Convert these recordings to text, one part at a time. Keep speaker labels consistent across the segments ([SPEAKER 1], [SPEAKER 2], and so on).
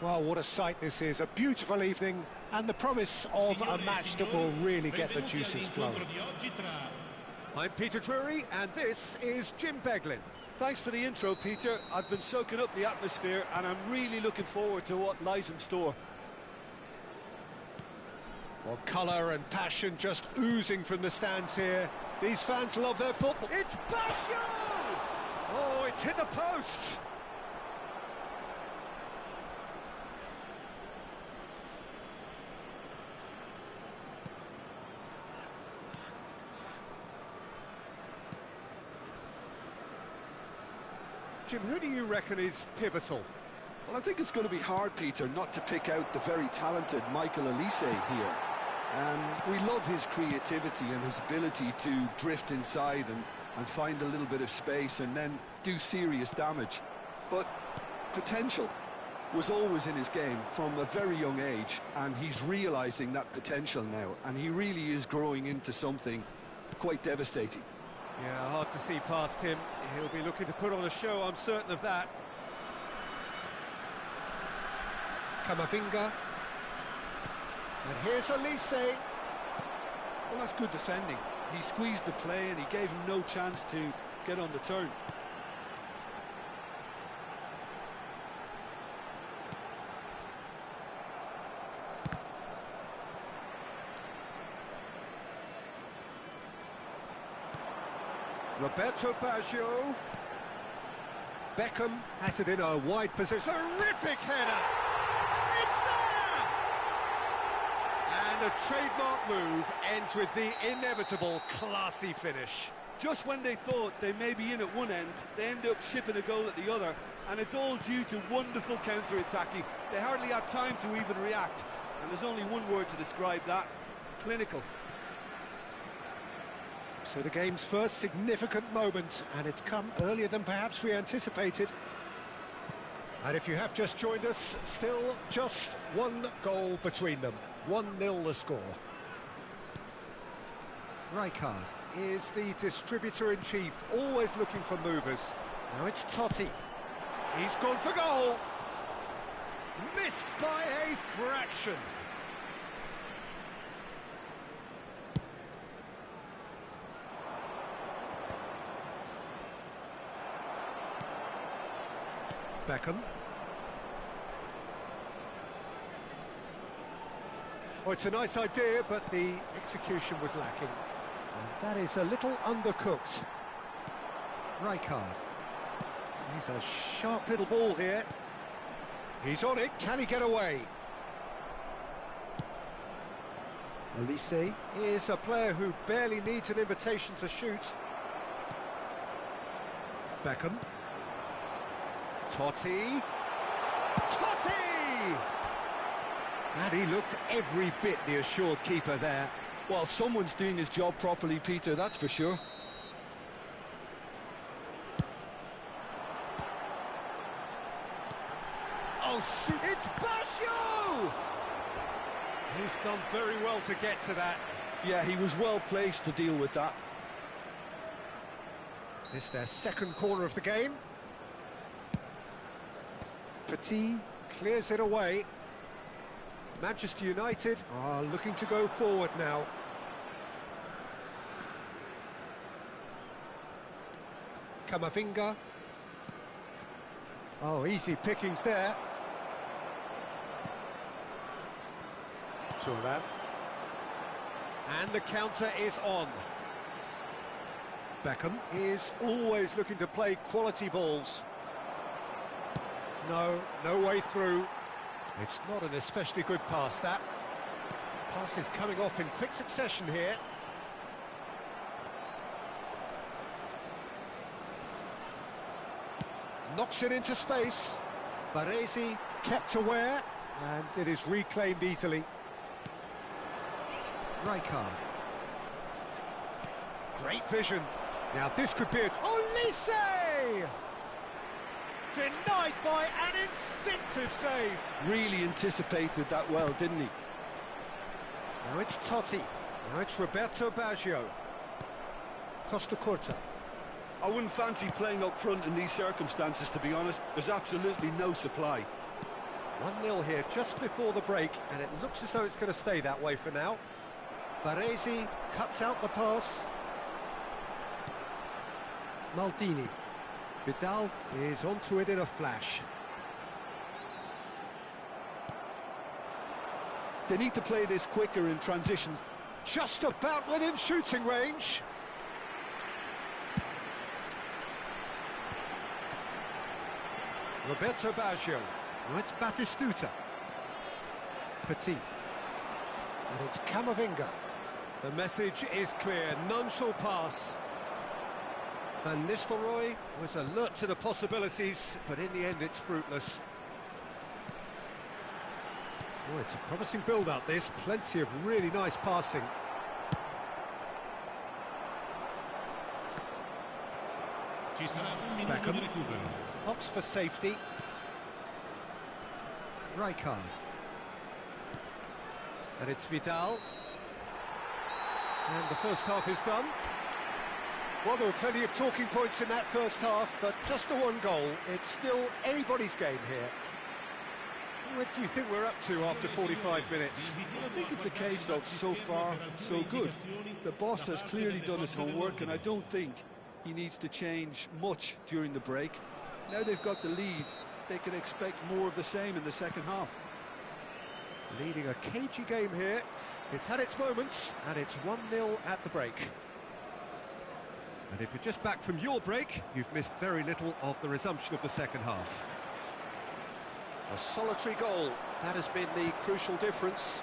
[SPEAKER 1] Well, what a sight this is. A beautiful evening and the promise of a match that will really get the juices flowing.
[SPEAKER 2] I'm Peter Drury and this is Jim Beglin.
[SPEAKER 3] Thanks for the intro, Peter. I've been soaking up the atmosphere and I'm really looking forward to what lies in store.
[SPEAKER 1] Well, colour and passion just oozing from the stands here. These fans love their football.
[SPEAKER 2] It's Basho!
[SPEAKER 1] Oh, it's hit the post!
[SPEAKER 2] Jim, who do you reckon is pivotal?
[SPEAKER 3] Well, I think it's going to be hard, Peter, not to pick out the very talented Michael Elise here. We love his creativity and his ability to drift inside and find a little bit of space and then do serious damage. But potential was always in his game from a very young age, and he's realising that potential now, and he really is growing into something quite devastating.
[SPEAKER 2] Yeah, hard to see past him. He'll be looking to put on a show, I'm certain of that.
[SPEAKER 1] Camavinga. And here's Elise.
[SPEAKER 3] Well, that's good defending. He squeezed the play and he gave him no chance to get on the turn.
[SPEAKER 2] Roberto Baggio.
[SPEAKER 1] Beckham has it in a wide position.
[SPEAKER 2] Terrific header! It's there! And a trademark move ends with the inevitable classy finish.
[SPEAKER 3] Just when they thought they may be in at one end, they end up shipping a goal at the other, and it's all due to wonderful counter-attacking. They hardly had time to even react, and there's only one word to describe that: clinical.
[SPEAKER 1] So the game's first significant moment, and it's come earlier than perhaps we anticipated. And if you have just joined us, still just one goal between them. 1-0 the score.
[SPEAKER 2] Rijkaard is the distributor-in-chief, always looking for movers. Now it's Totti. He's gone for goal. Missed by a fraction. Beckham.
[SPEAKER 1] Oh, it's a nice idea, but the execution was lacking. And that is a little undercooked.
[SPEAKER 2] Rijkaard.
[SPEAKER 1] He's a sharp little ball here. He's on it. Can he get away? Elise is a player who barely needs an invitation to shoot.
[SPEAKER 2] Beckham. Totti. Totti! And he looked every bit the assured keeper there.
[SPEAKER 3] Well, someone's doing his job properly, Peter, that's for sure.
[SPEAKER 2] Oh, shoot! It's Basho! He's done very well to get to that.
[SPEAKER 3] Yeah, he was well placed to deal with that.
[SPEAKER 1] It's their second corner of the game. Petit clears it away.
[SPEAKER 2] Manchester United are looking to go forward now.
[SPEAKER 1] Camavinga. Oh, easy pickings there. Thuram. And the counter is on. Beckham is always looking to play quality balls. No way through. It's not an especially good pass, that. Pass is coming off in quick succession here. Knocks it into space. Baresi kept aware, and it is reclaimed easily. Rijkaard. Great vision. Now this could be a... Olise! Denied by an instinctive save.
[SPEAKER 3] Really anticipated that well, didn't he?
[SPEAKER 1] Now it's Totti. Now it's Roberto Baggio. Costa Curta.
[SPEAKER 3] I wouldn't fancy playing up front in these circumstances, to be honest. There's absolutely no supply.
[SPEAKER 1] 1-0 here just before the break, and it looks as though it's going to stay that way for now. Baresi cuts out the pass. Maldini. Vidal is onto it in a flash.
[SPEAKER 3] They need to play this quicker in transitions.
[SPEAKER 1] Just about within shooting range. Roberto Baggio. Now it's Batistuta. Petit. And it's Camavinga. The message is clear, none shall pass. Van Nistelrooy was alert to the possibilities, but in the end it's fruitless. Oh, it's a promising build-up, this. Plenty of really nice passing. Beckham opts for safety. Rijkaard. And it's Vidal. And the first half is done. Well, there were plenty of talking points in that first half, but just the one goal. It's still anybody's game here. What do you think we're up to after 45 minutes?
[SPEAKER 3] I think it's a case of so far, so good. The boss has clearly done his homework, and I don't think he needs to change much during the break. Now they've got the lead, they can expect more of the same in the second half.
[SPEAKER 1] Leading a cagey game here. It's had its moments, and it's 1-0 at the break. And if you're just back from your break, you've missed very little of the resumption of the second half. A solitary goal, that has been the crucial difference.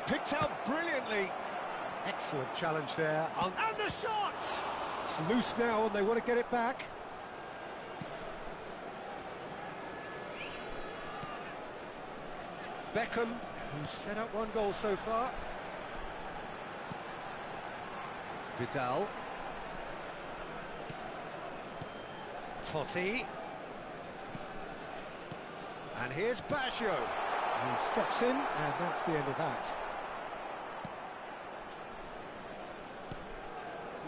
[SPEAKER 1] Picked out brilliantly. Excellent challenge there. And the shot! It's loose now, and they want to get it back. Beckham, who's set up one goal so far. Vidal. Totti. And here's Baggio. He steps in, and that's the end of that.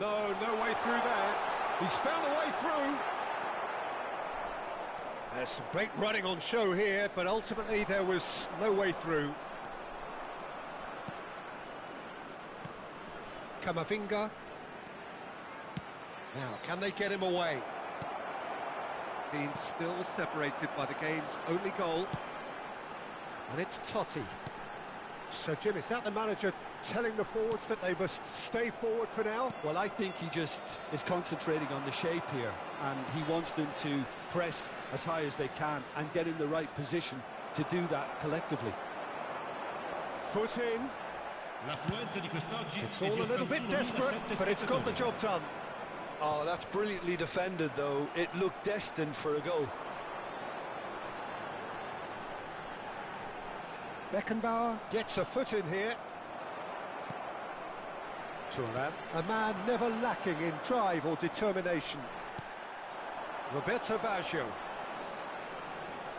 [SPEAKER 1] No way through there. He's found a way through. There's some great running on show here, but ultimately there was no way through. Camavinga. Now, can they get him away? Being still separated by the game's only goal. And it's Totti. So, Jim, is that the manager telling the forwards that they must stay forward for now?
[SPEAKER 3] Well, I think he just is concentrating on the shape here, and he wants them to press as high as they can and get in the right position to do that collectively.
[SPEAKER 1] Foot in. It's all a little bit desperate, but it's got the job done.
[SPEAKER 3] Oh, that's brilliantly defended, though. It looked destined for a goal.
[SPEAKER 1] Beckenbauer gets a foot in here. Thuram, a man never lacking in drive or determination. Roberto Baggio.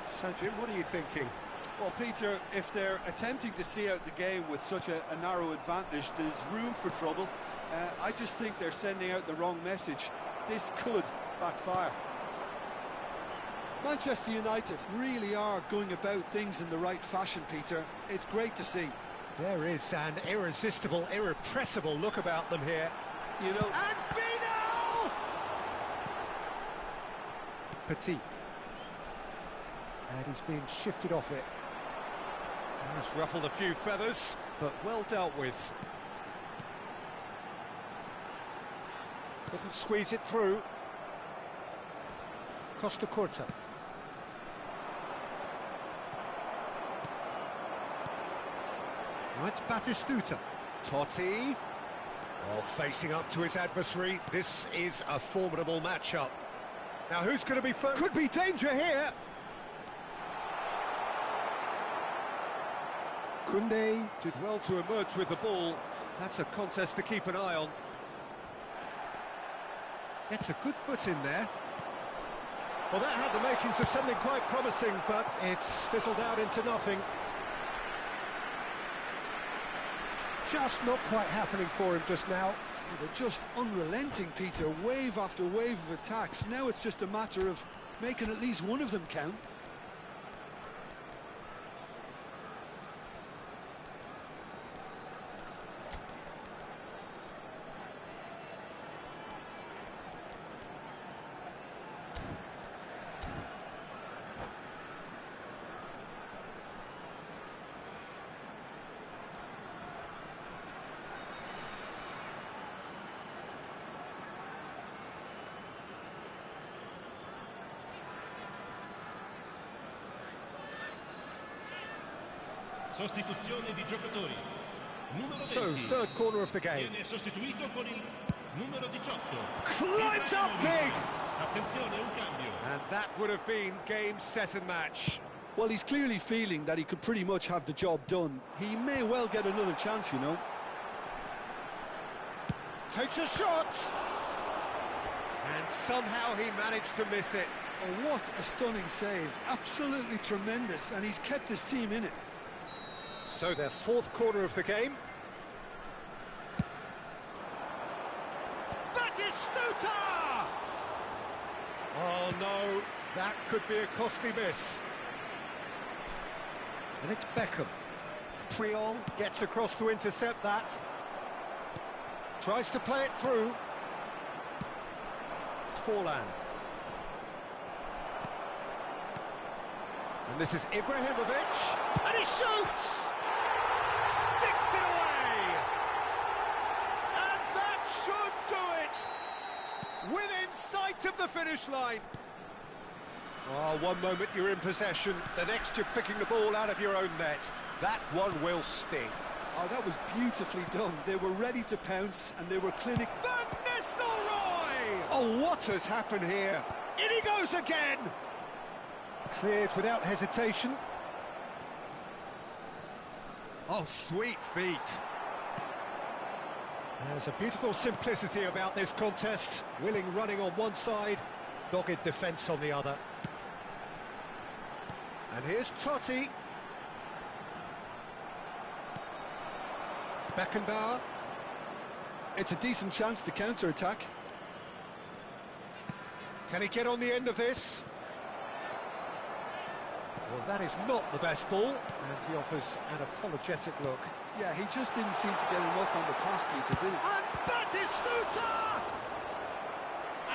[SPEAKER 1] So, Jim, what are you thinking?
[SPEAKER 4] Well, Peter, if they're attempting to see out the game with such a narrow advantage, there's room for trouble. I just think they're sending out the wrong message. This could backfire.
[SPEAKER 3] Manchester United really are going about things in the right fashion, Peter. It's great to see.
[SPEAKER 1] There is an irresistible, irrepressible look about them here.
[SPEAKER 3] You know,
[SPEAKER 1] And Vino! Petit. And he's being shifted off it. That's ruffled a few feathers, but well dealt with. Couldn't squeeze it through. Costa Curta. Now it's Batistuta. Totti. Oh, facing up to his adversary. This is a formidable matchup. Now who's going to be first? Could be danger here. Koundé did well to emerge with the ball. That's a contest to keep an eye on. Gets a good foot in there. Well, that had the makings of something quite promising, but it's fizzled out into nothing. Just not quite happening for him just now.
[SPEAKER 3] Well, they're just unrelenting, Peter. Wave after wave of attacks. Now it's just a matter of making at least one of them count.
[SPEAKER 5] Sostituzione di giocatori. Numero 20.
[SPEAKER 1] So, third corner of the game.
[SPEAKER 5] Viene sostituito con il numero 18.
[SPEAKER 1] Climbs up big!
[SPEAKER 5] Attenzione, un cambio.
[SPEAKER 1] And that would have been game, set and match.
[SPEAKER 3] Well, he's clearly feeling that he could pretty much have the job done. He may well get another chance, you know.
[SPEAKER 1] Takes a shot! And somehow he managed to miss it.
[SPEAKER 3] Oh, what a stunning save. Absolutely tremendous, and he's kept his team in it.
[SPEAKER 1] So their fourth corner of the game. Batistuta! Oh no, that could be a costly miss. And it's Beckham. Priol gets across to intercept that. Tries to play it through. Forlan. And this is Ibrahimovic. And he shoots! Sticks it away! And that should do it! Within sight of the finish line. Oh, one moment you're in possession, the next you're picking the ball out of your own net. That one will sting.
[SPEAKER 3] Oh, that was beautifully done. They were ready to pounce, and they were clinical.
[SPEAKER 1] Van Nistelrooy! Oh, what has happened here? In he goes again! Cleared without hesitation. Oh, sweet feet. There's a beautiful simplicity about this contest. Willing running on one side, dogged defence on the other. And here's Totti. Beckenbauer.
[SPEAKER 3] It's a decent chance to counter-attack.
[SPEAKER 1] Can he get on the end of this? Well, that is not the best ball, and he offers an apologetic look.
[SPEAKER 3] Yeah, he just didn't seem to get enough on the pass, Peter, did he?
[SPEAKER 1] And Batistuta!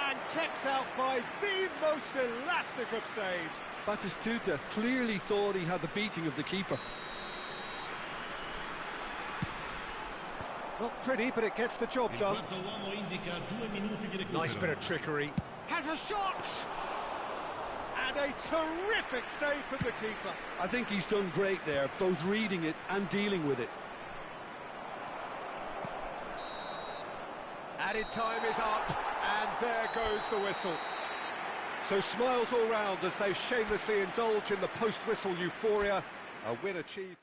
[SPEAKER 1] And kept out by the most elastic of saves.
[SPEAKER 3] Batistuta clearly thought he had the beating of the keeper.
[SPEAKER 1] Not pretty, but it gets the job
[SPEAKER 5] Il
[SPEAKER 1] done.
[SPEAKER 5] quarto uomo indica 2 minuti di recupero.
[SPEAKER 1] Nice bit of trickery. Has a shot! And a terrific save from the keeper.
[SPEAKER 3] I think he's done great there, both reading it and dealing with it.
[SPEAKER 1] Added time is up, and there goes the whistle. So smiles all round as they shamelessly indulge in the post-whistle euphoria. A win achieved.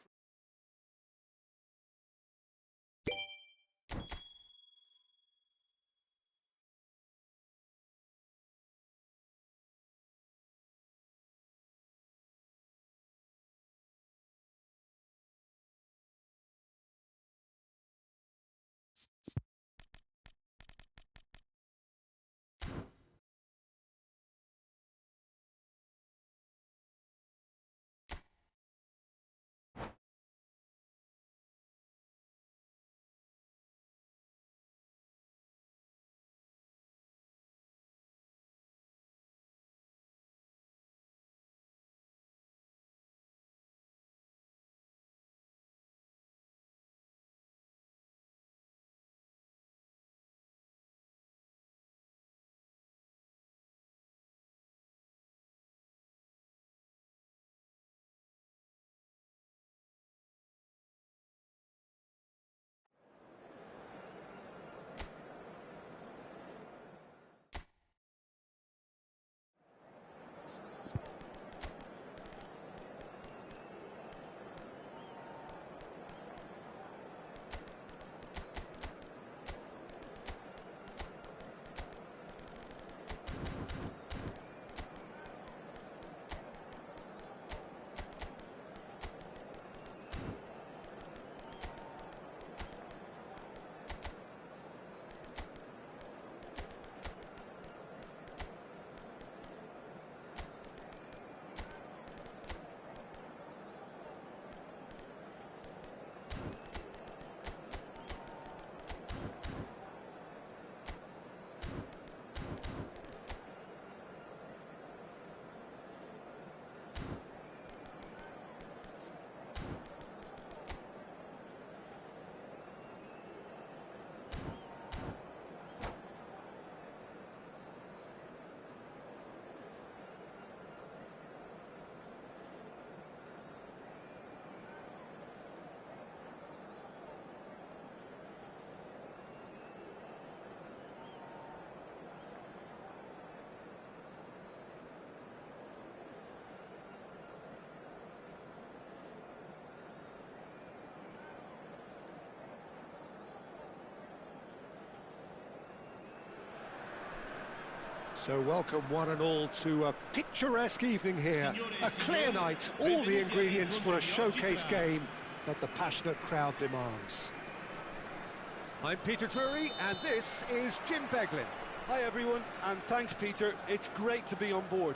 [SPEAKER 1] So welcome one and all to a picturesque evening here. A clear night, all the ingredients for a showcase game that the passionate crowd demands. I'm Peter Drury, and this is Jim Beglin.
[SPEAKER 3] Hi everyone, and thanks Peter, it's great to be on board.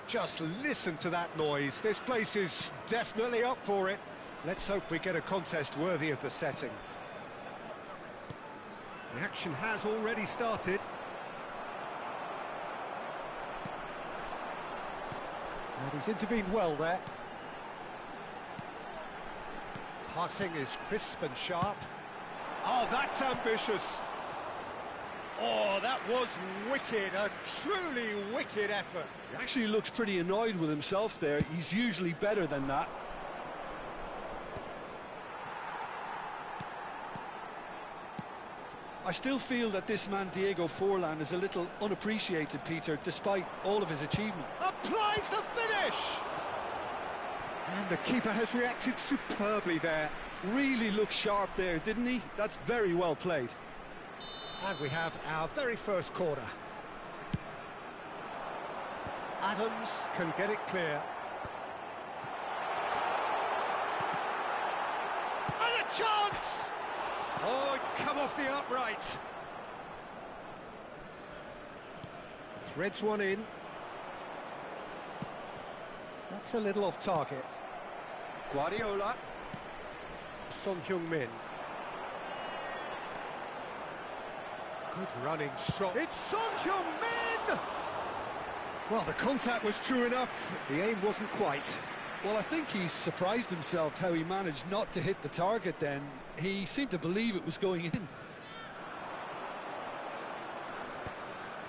[SPEAKER 1] Just listen to that noise. This place is definitely up for it. Let's hope we get a contest worthy of the setting. The action has already started. And he's intervened well there. Passing is crisp and sharp. Oh, that's ambitious. Oh, that was wicked, a truly wicked effort.
[SPEAKER 3] He actually looks pretty annoyed with himself there. He's usually better than that. I still feel that this man Diego Forlan is a little unappreciated, Peter, despite all of his achievement.
[SPEAKER 1] Applies the finish! And the keeper has reacted superbly there.
[SPEAKER 3] Really looked sharp there, didn't he? That's very well played.
[SPEAKER 1] And we have our very first corner. Adams can get it clear. And a chance! Oh, it's come off the upright. Threads one in. That's a little off target. Guardiola. Son Heung-min. Good running, strong. It's Son Heung-min! Well, the contact was true enough. The aim wasn't quite.
[SPEAKER 3] Well, I think he's surprised himself how he managed not to hit the target then. He seemed to believe it was going in.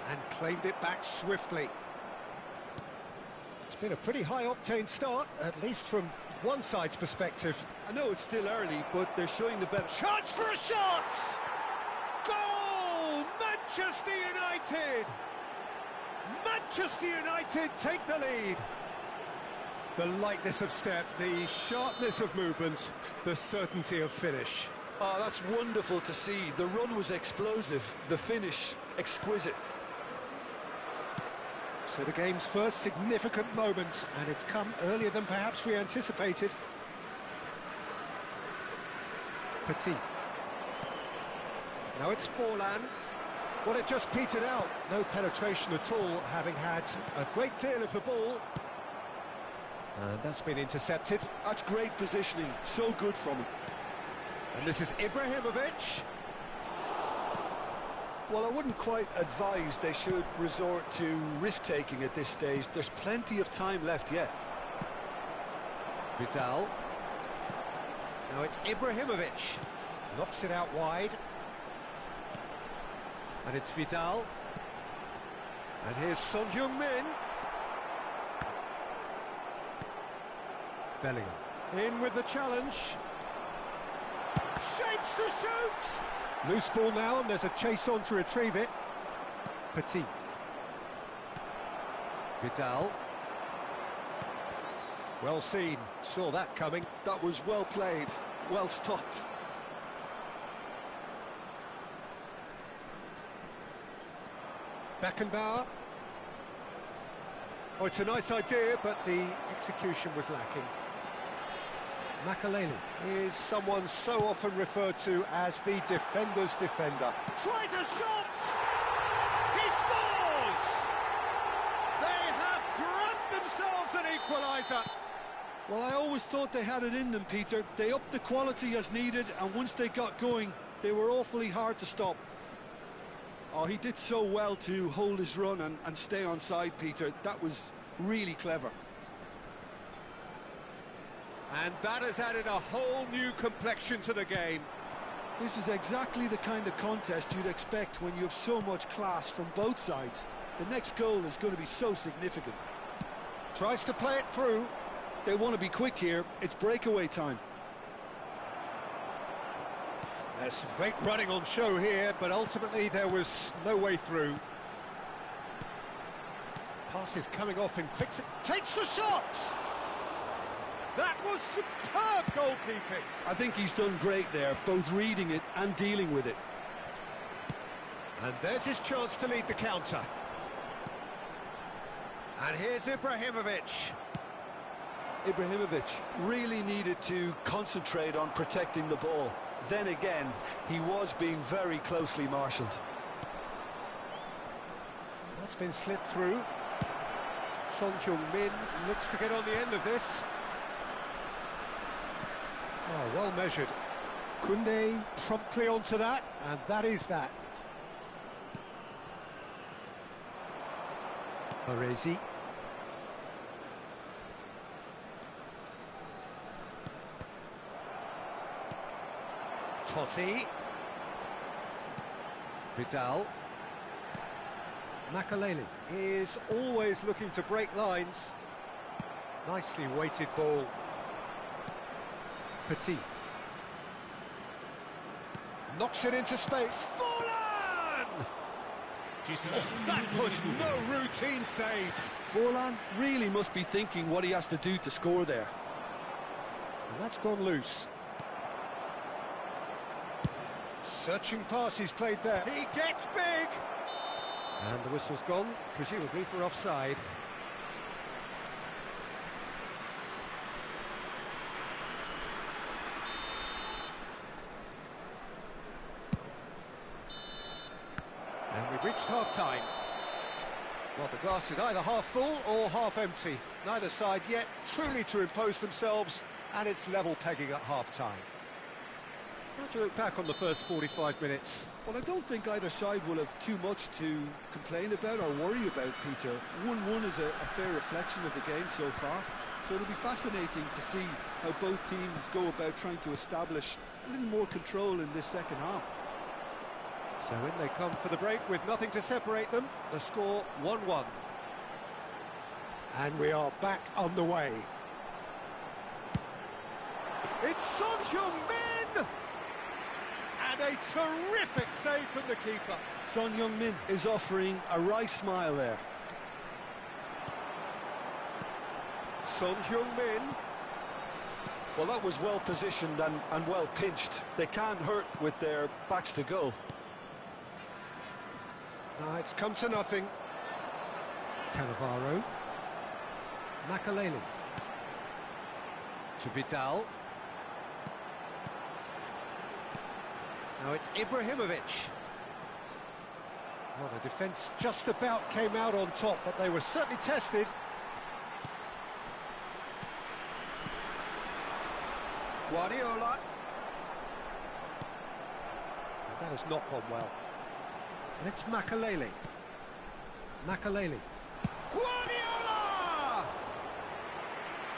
[SPEAKER 1] And claimed it back swiftly. It's been a pretty high-octane start, at least from one side's perspective.
[SPEAKER 3] I know it's still early, but they're showing the better...
[SPEAKER 1] Chance for a shot! Goal! Manchester United! Manchester United take the lead. The lightness of step, the sharpness of movement, the certainty of finish.
[SPEAKER 3] Oh, that's wonderful to see. The run was explosive, the finish exquisite.
[SPEAKER 1] So the game's first significant moment, and it's come earlier than perhaps we anticipated. Petit. Now it's Forlan. Well, it just petered out. No penetration at all, having had a great deal of the ball. And that's been intercepted.
[SPEAKER 3] That's great positioning, so good from him.
[SPEAKER 1] And this is Ibrahimovic.
[SPEAKER 3] Well, I wouldn't quite advise they should resort to risk-taking at this stage. There's plenty of time left yet.
[SPEAKER 1] Vidal. Now it's Ibrahimovic. Knocks it out wide. And it's Vidal. And here's Son Heung-min. Bellingham. In with the challenge. Shapes to shoot! Loose ball now, and there's a chase on to retrieve it. Petit. Vidal. Well seen, saw that coming.
[SPEAKER 3] That was well played, well stopped.
[SPEAKER 1] Beckenbauer. Oh, it's a nice idea, but the execution was lacking. Makaleli is someone so often referred to as the defender's defender.
[SPEAKER 2] Tries a shot! He scores! They have grabbed themselves an equaliser.
[SPEAKER 3] Well, I always thought they had it in them, Peter. They upped the quality as needed, and once they got going, they were awfully hard to stop. Oh, he did so well to hold his run and stay on side, Peter. That was really clever.
[SPEAKER 2] And that has added a whole new complexion to the game.
[SPEAKER 3] This is exactly the kind of contest you'd expect when you have so much class from both sides. The next goal is going to be so significant.
[SPEAKER 1] Tries to play it through.
[SPEAKER 3] They want to be quick here. It's breakaway time.
[SPEAKER 1] There's some great running on show here, but ultimately there was no way through. Pass is coming off in quick... Takes the shot! That was superb goalkeeping.
[SPEAKER 3] I think he's done great there, both reading it and dealing with it.
[SPEAKER 1] And there's his chance to lead the counter.
[SPEAKER 2] And here's Ibrahimovic.
[SPEAKER 3] Ibrahimovic really needed to concentrate on protecting the ball. Then again, he was being very closely marshalled.
[SPEAKER 1] That's been slipped through. Son Heung-min looks to get on the end of this. Oh, well measured. Koundé promptly onto that, and that is that. Baresi. Totti. Vidal. Makaleli is always looking to break lines. Nicely weighted ball. Petit. Knocks it into space.
[SPEAKER 2] Forlan! That was no routine save.
[SPEAKER 3] Forlan really must be thinking what he has to do to score there.
[SPEAKER 1] And that's gone loose. Searching pass he's played there.
[SPEAKER 2] He gets big.
[SPEAKER 1] And the whistle's gone, presumably for offside. And we've reached half-time. Well, the glass is either half full or half empty. Neither side yet truly to impose themselves, and it's level pegging at half-time. How do you look back on the first 45 minutes?
[SPEAKER 3] Well, I don't think either side will have too much to complain about or worry about, Peter. 1-1 is a fair reflection of the game so far. So it'll be fascinating to see how both teams go about trying to establish a little more control in this second half.
[SPEAKER 1] So in they come for the break with nothing to separate them. The score 1-1. And we are back on the way.
[SPEAKER 2] It's Son Heung-min! And a terrific save from the keeper.
[SPEAKER 3] Son Heung-min is offering a wry smile there.
[SPEAKER 2] Son Heung-min.
[SPEAKER 3] Well, that was well positioned and well pinched. They can't hurt with their backs to goal.
[SPEAKER 1] It's come to nothing. Cannavaro. Makaleli. To Vidal. Now it's Ibrahimovic. Well, the defence just about came out on top, but they were certainly tested.
[SPEAKER 2] Guardiola.
[SPEAKER 1] That has not gone well. And it's Makaleli. Makaleli.
[SPEAKER 2] Guardiola!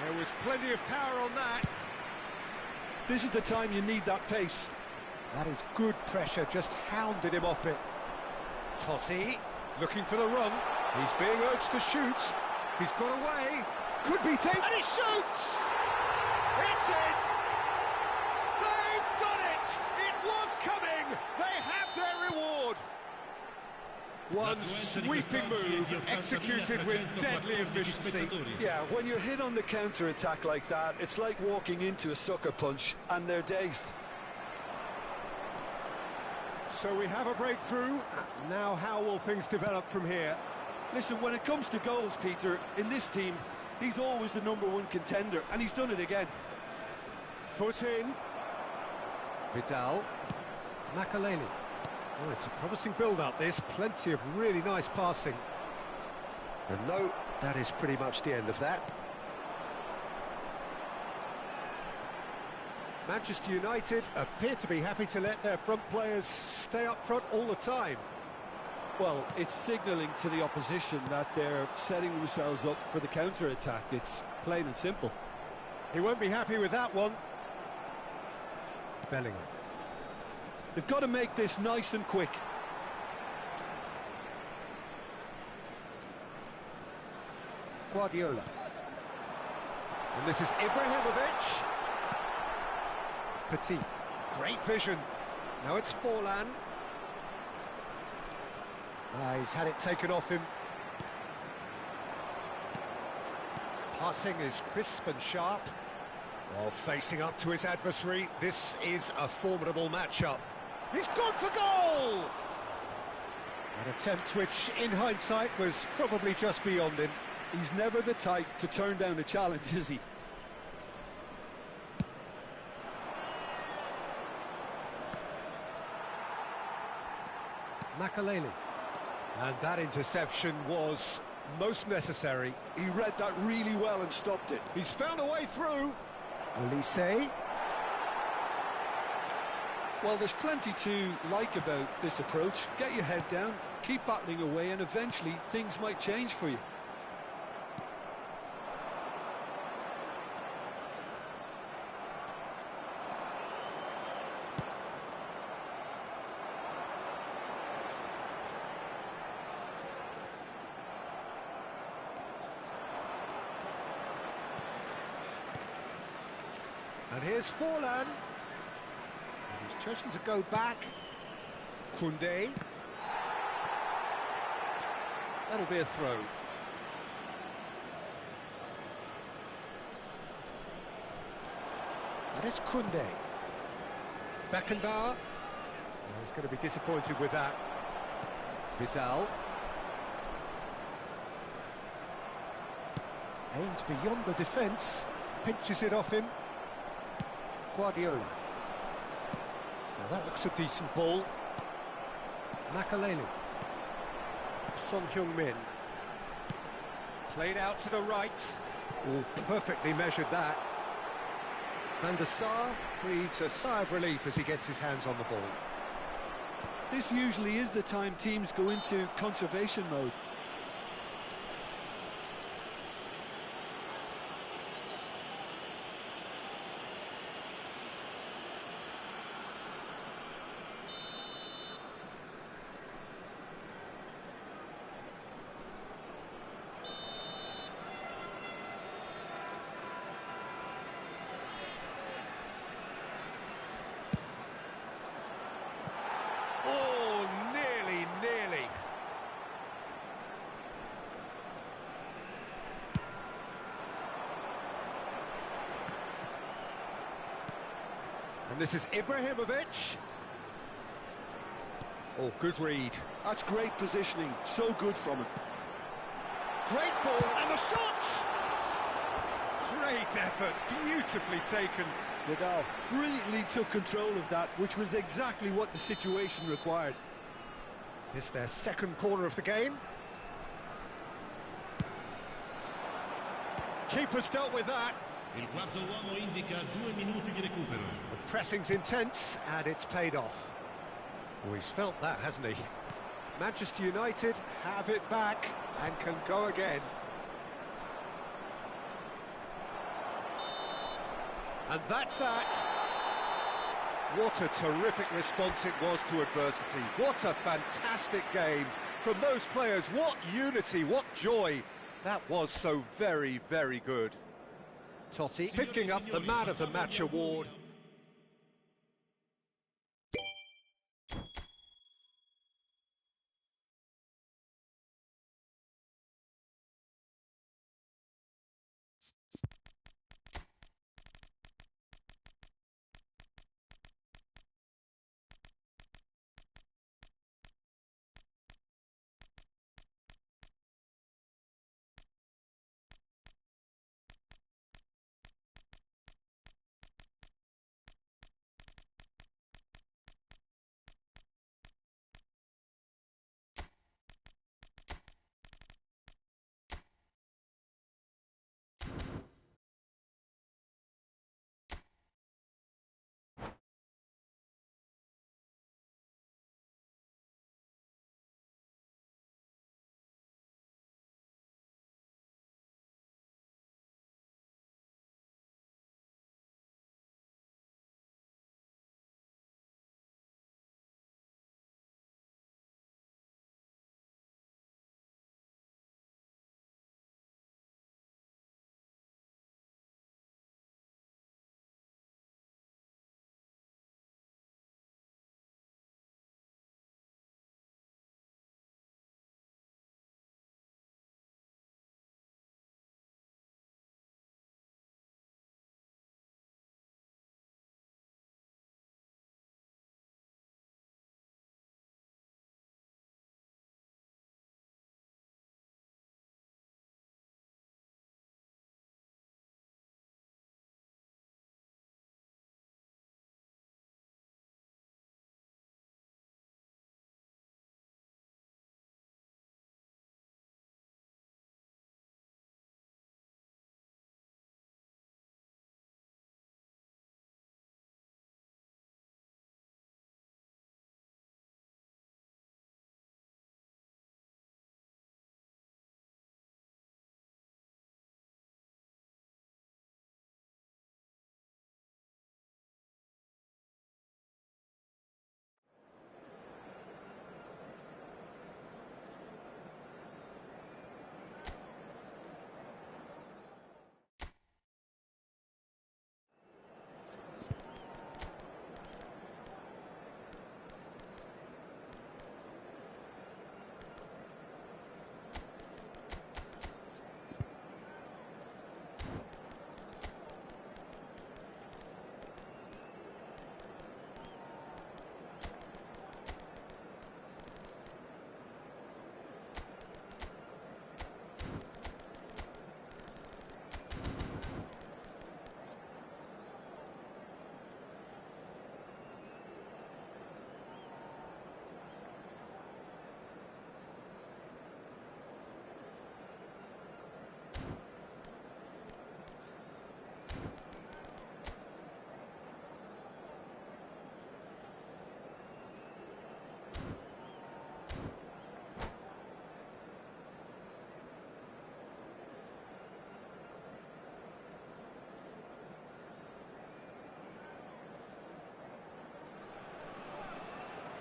[SPEAKER 1] There was plenty of power on that.
[SPEAKER 3] This is the time you need that pace.
[SPEAKER 1] That is good pressure, just hounded him off it. Totti, looking for the run. He's being urged to shoot. He's got away. Could be taken.
[SPEAKER 2] And he shoots! It's in! They've done it! It was coming! They have their reward!
[SPEAKER 1] One sweeping move executed with deadly efficiency.
[SPEAKER 3] Yeah, when you're hit on the counter-attack like that, it's like walking into a sucker punch and they're dazed.
[SPEAKER 1] So we have a breakthrough. Now how will things develop from here?
[SPEAKER 4] Listen, when it comes to goals, Peter, in this team, he's always the #1 contender, and he's done it again.
[SPEAKER 1] Foot in. Vidal. Makaleli. Oh, it's a promising build-up, this. Plenty of really nice passing. And no, that is pretty much the end of that. Manchester United appear to be happy to let their front players stay up front all the time.
[SPEAKER 4] Well, it's signalling to the opposition that they're setting themselves up for the counter-attack. It's plain and simple.
[SPEAKER 1] He won't be happy with that one. Bellingham.
[SPEAKER 4] They've got to make this nice and quick.
[SPEAKER 1] Guardiola. And this is Ibrahimovic. Petit. Great vision. Now it's Forlan. He's had it taken off him. Passing is crisp and sharp. Oh, facing up to his adversary. This is a formidable matchup. He's gone for goal! An attempt which, in hindsight, was probably just beyond him.
[SPEAKER 4] He's never the type to turn down a challenge, is he?
[SPEAKER 1] Makaleli. And that interception was most necessary.
[SPEAKER 3] He read that really well and stopped it.
[SPEAKER 1] He's found a way through. Olise.
[SPEAKER 4] Well, there's plenty to like about this approach. Get your head down, keep battling away, and eventually things might change for you.
[SPEAKER 1] And here's Forlan. And he's chosen to go back. Koundé. That'll be a throw. And it's Koundé. Beckenbauer. Oh, he's going to be disappointed with that. Vidal. Aims beyond the defence. Pinches it off him. Guardiola. Now that looks a decent ball. Makaleli. Son Heung-min. Played out to the right. Oh, perfectly measured that. Van der Sar breathes a sigh of relief as he gets his hands on the ball.
[SPEAKER 4] This usually is the time teams go into conservation mode.
[SPEAKER 1] Oh, nearly. And this is Ibrahimovic. Oh, good read.
[SPEAKER 3] That's great positioning, so good from him.
[SPEAKER 1] Great ball, and the shot! Great effort, beautifully taken.
[SPEAKER 4] Vidal brilliantly took control of that, which was exactly what the situation required.
[SPEAKER 1] It's their second corner of the game. Keeper's dealt with that.
[SPEAKER 5] Il quarto uomo indica 2 minuti di recupero.
[SPEAKER 1] The pressing's intense, and it's paid off. Oh, he's felt that, hasn't he? Manchester United have it back and can go again. And that's that. What a terrific response it was to adversity. What a fantastic game from those players. What unity, what joy. That was so very, very good. Totti picking up the Man of the Match award.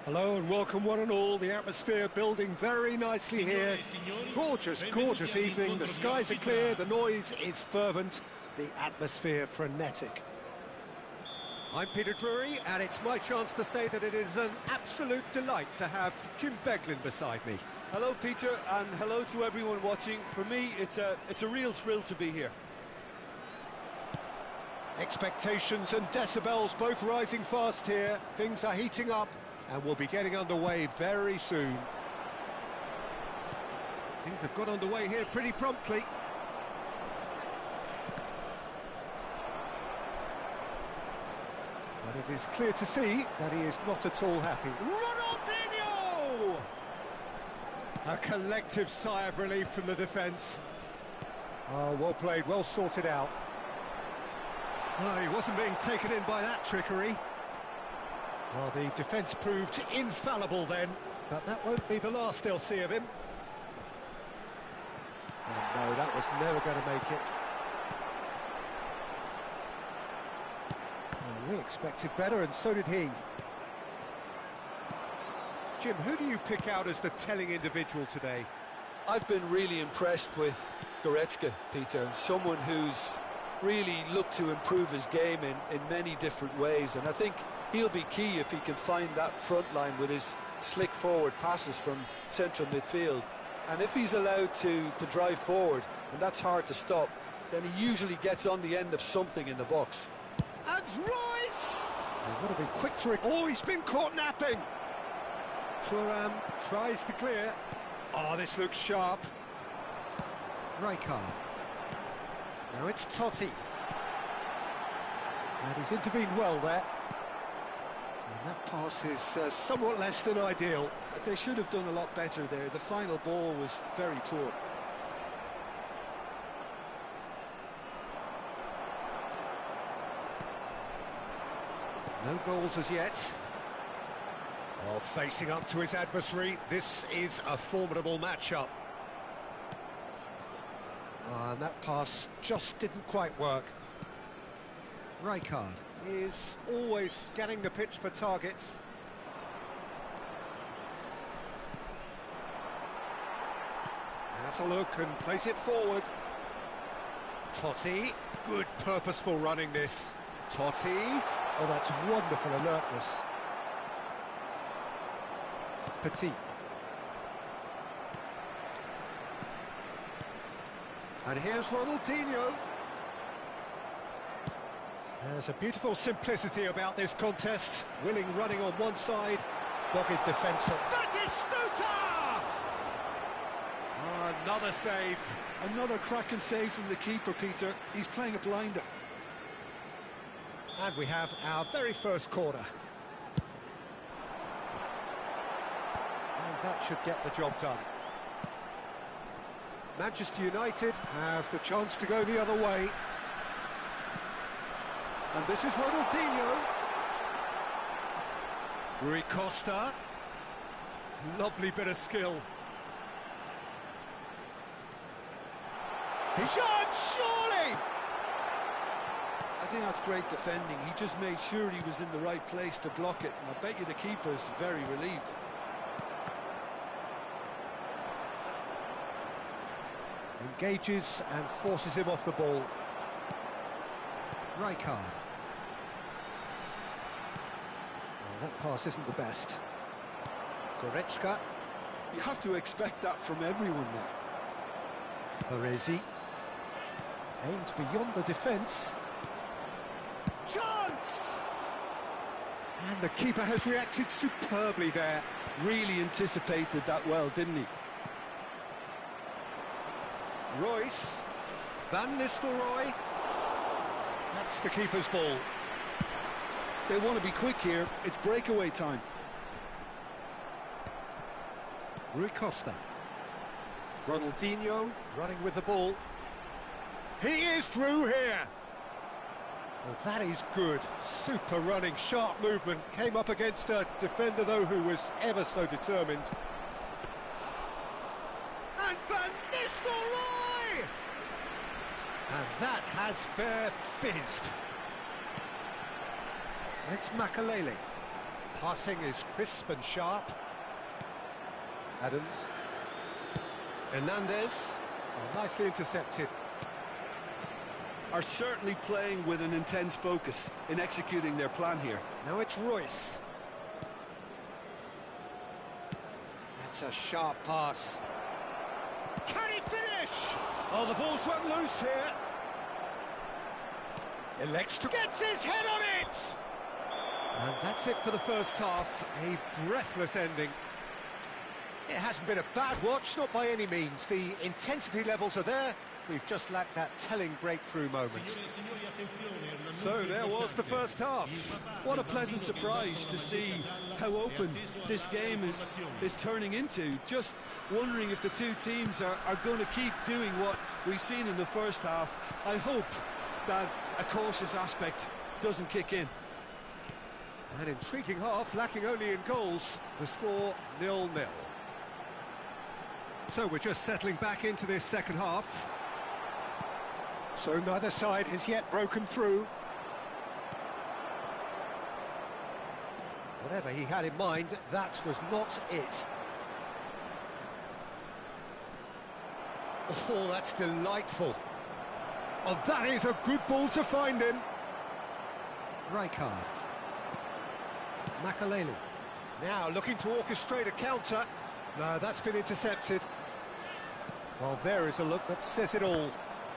[SPEAKER 1] Hello and welcome one and all. The atmosphere building very nicely here. Gorgeous, gorgeous evening. The skies are clear, the noise is fervent, the atmosphere frenetic. I'm Peter Drury, and it's my chance to say that it is an absolute delight to have Jim Beglin beside me.
[SPEAKER 4] Hello, Peter, and hello to everyone watching. For me, it's a real thrill to be here.
[SPEAKER 1] Expectations and decibels both rising fast here. Things are heating up, and we'll be getting underway very soon. Things have got underway here pretty promptly. But it is clear to see that he is not at all happy. Ronaldinho! A collective sigh of relief from the defence. Oh, well played, well sorted out. No, he wasn't being taken in by that trickery. Well, the defence proved infallible then, but that won't be the last they'll see of him. Oh, no, that was never going to make it. Well, we expected better, and so did he. Jim, who do you pick out as the telling individual today?
[SPEAKER 3] I've been really impressed with Goretzka, Peter, someone who's really looked to improve his game in many different ways, and I think he'll be key if he can find that front line with his slick forward passes from central midfield. And if he's allowed to drive forward, and that's hard to stop, then he usually gets on the end of something in the box.
[SPEAKER 1] And Royce! They've got to be quick to... Oh, he's been caught napping! Thuram tries to clear. Oh, this looks sharp. Rijkaard. Now it's Totti. And he's intervened well there. And that pass is somewhat less than ideal.
[SPEAKER 3] They should have done a lot better there. The final ball was very poor.
[SPEAKER 1] No goals as yet. Oh, facing up to his adversary, this is a formidable matchup. And that pass just didn't quite work. Rijkaard is always scanning the pitch for targets. Has a look and plays it forward. Totti, good purposeful running this. Totti, oh, that's wonderful alertness. Petit. And here's Ronaldinho. There's a beautiful simplicity about this contest. Willing running on one side, dogged defence on... Batistuta! Oh, another save.
[SPEAKER 3] Another cracking save from the keeper, Peter. He's playing a blinder.
[SPEAKER 1] And we have our very first corner. And that should get the job done. Manchester United have the chance to go the other way. And this is Ronaldinho. Rui Costa. Lovely bit of skill. He shot, surely!
[SPEAKER 3] I think that's great defending. He just made sure he was in the right place to block it. And I bet you the keeper's very relieved.
[SPEAKER 1] Engages and forces him off the ball. Rijkaard. That pass isn't the best. Goretzka.
[SPEAKER 3] You have to expect that from everyone there.
[SPEAKER 1] Baresi. Aimed beyond the defence. Chance! And the keeper has reacted superbly there.
[SPEAKER 3] Really anticipated that well, didn't he?
[SPEAKER 1] Royce. Van Nistelrooy. That's the keeper's ball.
[SPEAKER 3] They want to be quick here. It's breakaway time.
[SPEAKER 1] Rui Costa. Ronaldinho running with the ball. He is through here. Well, that is good. Super running, sharp movement. Came up against a defender, though, who was ever so determined. And Van Nistelrooy! And that has fair fizzed. And it's Makalele. Passing is crisp and sharp. Adams. Hernandez. Oh, nicely intercepted.
[SPEAKER 4] Are certainly playing with an intense focus in executing their plan here.
[SPEAKER 1] Now it's Royce. That's a sharp pass. Can he finish? Oh, the ball's run loose here. Elects to... Gets his head on it! And that's it for the first half. A breathless ending. It hasn't been a bad watch, not by any means. The intensity levels are there. We've just lacked that telling breakthrough moment. So there was the first half.
[SPEAKER 3] What a pleasant surprise to see how open this game is turning into. Just wondering if the two teams are going to keep doing what we've seen in the first half. I hope that a cautious aspect doesn't kick in.
[SPEAKER 1] An intriguing half, lacking only in goals. The score 0-0. So we're just settling back into this second half. So neither side has yet broken through. Whatever he had in mind, that was not it. Oh, that's delightful. Oh, that is a good ball to find him. Rijkaard. Makalele. Now looking to orchestrate a counter. No, that's been intercepted. Well, there is a look that says it all.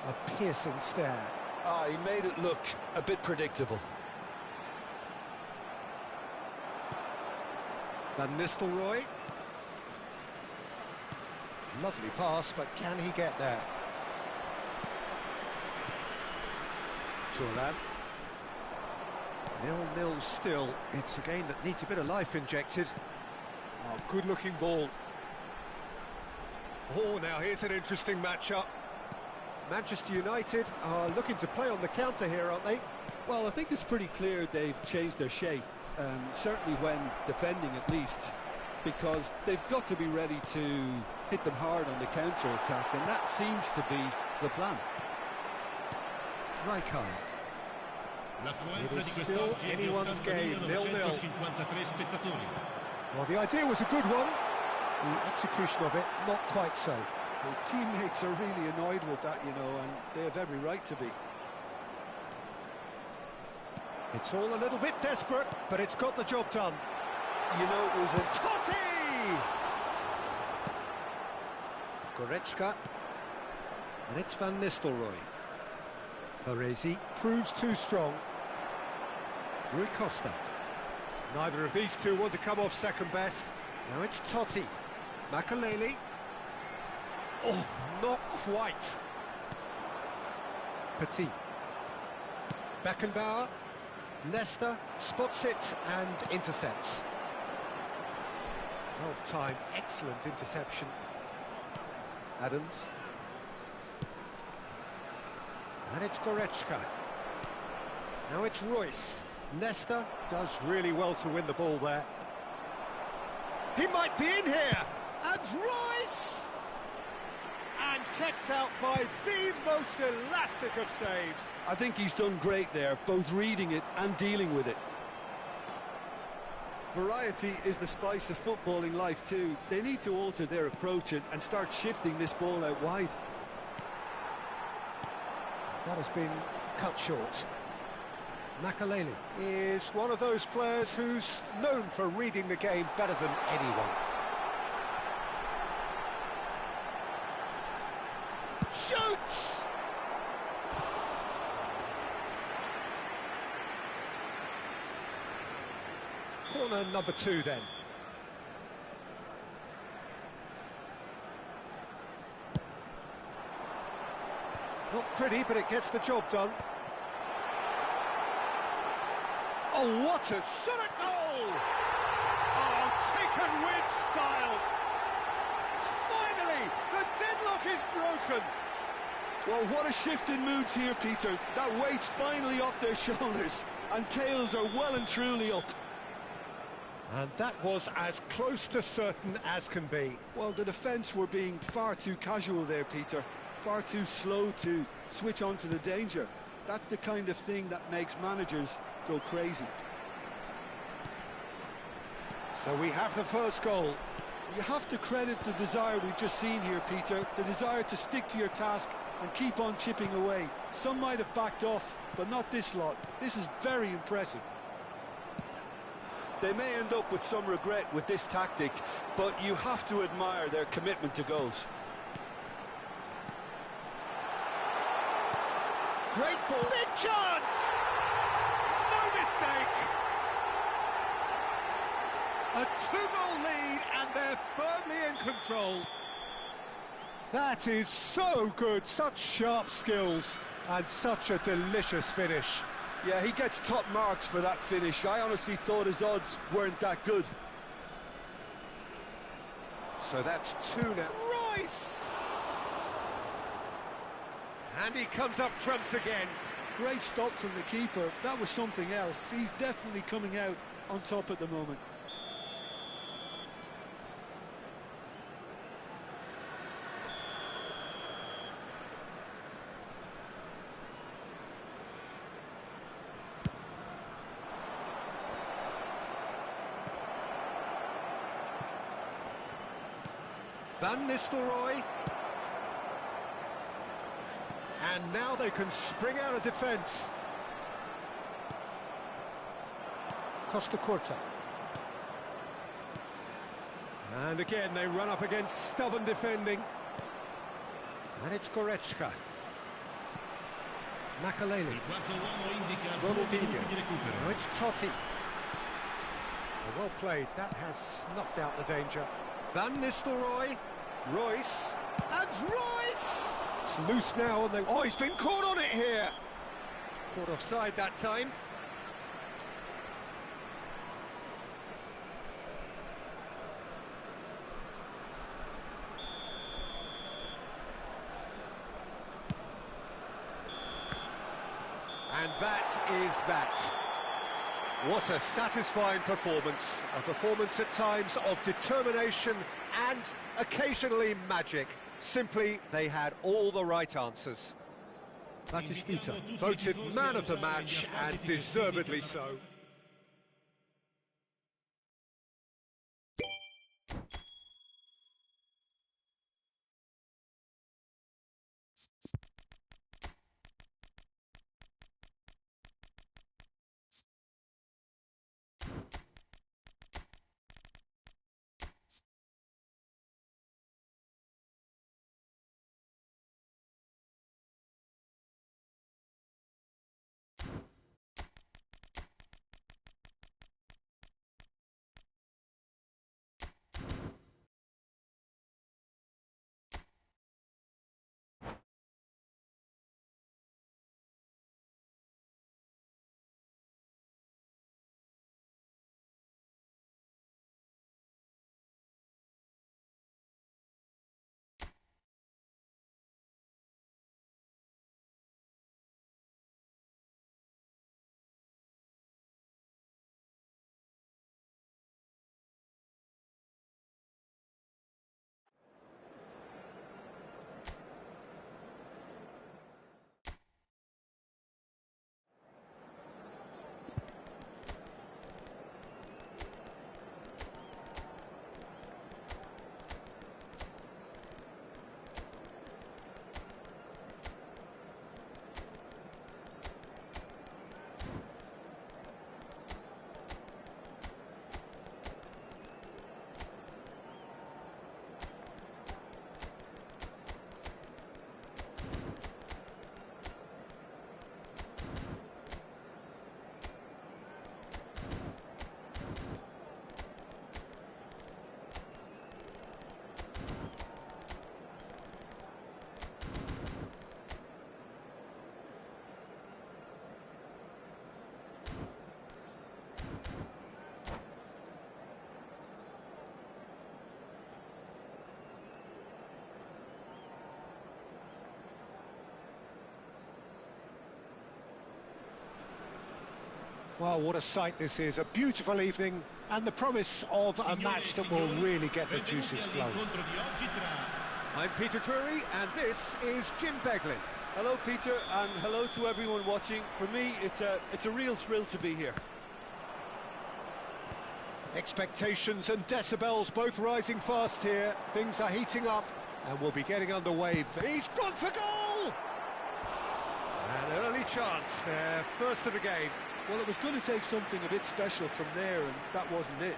[SPEAKER 1] A piercing stare.
[SPEAKER 3] He made it look a bit predictable.
[SPEAKER 1] Van Nistelrooy. Lovely pass, but can he get there? Thuram. 0-0 still. It's a game that needs a bit of life injected. Oh, good-looking ball. Oh, now here's an interesting matchup. Manchester United are looking to play on the counter here, aren't they?
[SPEAKER 3] Well, I think it's pretty clear they've changed their shape, certainly when defending at least, because they've got to be ready to hit them hard on the counter-attack, and that seems to be the plan.
[SPEAKER 1] Rijkaard. It is still anyone's game, 0-0. Well, the idea was a good one. The execution of it, not quite so.
[SPEAKER 3] His teammates are really annoyed with that, you know, and they have every right to be.
[SPEAKER 1] It's all a little bit desperate, but it's got the job done.
[SPEAKER 3] You know, it was a...
[SPEAKER 1] Totti! Goretzka. And it's Van Nistelrooy. Baresi proves too strong. Rui Costa. Neither of these two want to come off second best. Now it's Totti. Makalele. Oh, not quite. Petit. Beckenbauer. Nesta spots it and intercepts. Well timed, excellent interception. Adams. And it's Goretzka. Now it's Royce. Nesta does really well to win the ball there. He might be in here! And Royce! And kept out by the most elastic of saves.
[SPEAKER 3] I think he's done great there, both reading it and dealing with it. Variety is the spice of footballing life too. They need to alter their approach and start shifting this ball out wide.
[SPEAKER 1] That has been cut short. Makaleli is one of those players who's known for reading the game better than anyone. Shoots! Corner number 2 then. Not pretty, but it gets the job done. Oh, what a shot at goal! Oh, taken with style! Finally, the deadlock is broken!
[SPEAKER 3] Well, what a shift in moods here, Peter. That weight's finally off their shoulders, and tails are well and truly up.
[SPEAKER 1] And that was as close to certain as can be.
[SPEAKER 3] Well, the defence were being far too casual there, Peter. Far too slow to switch on to the danger. That's the kind of thing that makes managers go crazy.
[SPEAKER 1] So we have the first goal.
[SPEAKER 3] You have to credit the desire we've just seen here, Peter. The desire to stick to your task and keep on chipping away. Some might have backed off, but not this lot. This is very impressive. They may end up with some regret with this tactic, but you have to admire their commitment to goals.
[SPEAKER 1] Great ball. Big chance! No mistake! A 2-goal lead and they're firmly in control. That is so good, such sharp skills and such a delicious finish.
[SPEAKER 3] Yeah, he gets top marks for that finish. I honestly thought his odds weren't that good.
[SPEAKER 1] So that's 2 now. Royce! And he comes up trumps again.
[SPEAKER 3] Great stop from the keeper. That was something else. He's definitely coming out on top at the moment.
[SPEAKER 1] Van Nistelrooy. And now they can spring out of defence. Costa Curta. And again they run up against stubborn defending. And it's Goretzka. Makaleli. Ronaldinho. Now it's Totti. Well played, that has snuffed out the danger. Van Nistelrooy. Royce. And Royce! It's loose now and they... Oh, he's been caught on it here! Caught offside that time. And that is that. What a satisfying performance. A performance at times of determination and occasionally magic. Simply, they had all the right answers. Batistita, voted man of the match, and deservedly so. Well, what a sight this is. A beautiful evening and the promise of a match that will really get the juices flowing.
[SPEAKER 2] I'm Peter Drury, and this is Jim Beglin.
[SPEAKER 4] Hello, Peter, and hello to everyone watching. For me, it's a real thrill to be here.
[SPEAKER 1] Expectations and decibels both rising fast here. Things are heating up and we'll be getting underway. He's gone for goal! An early chance there, first of the game.
[SPEAKER 3] Well, it was going to take something a bit special from there, and that wasn't it.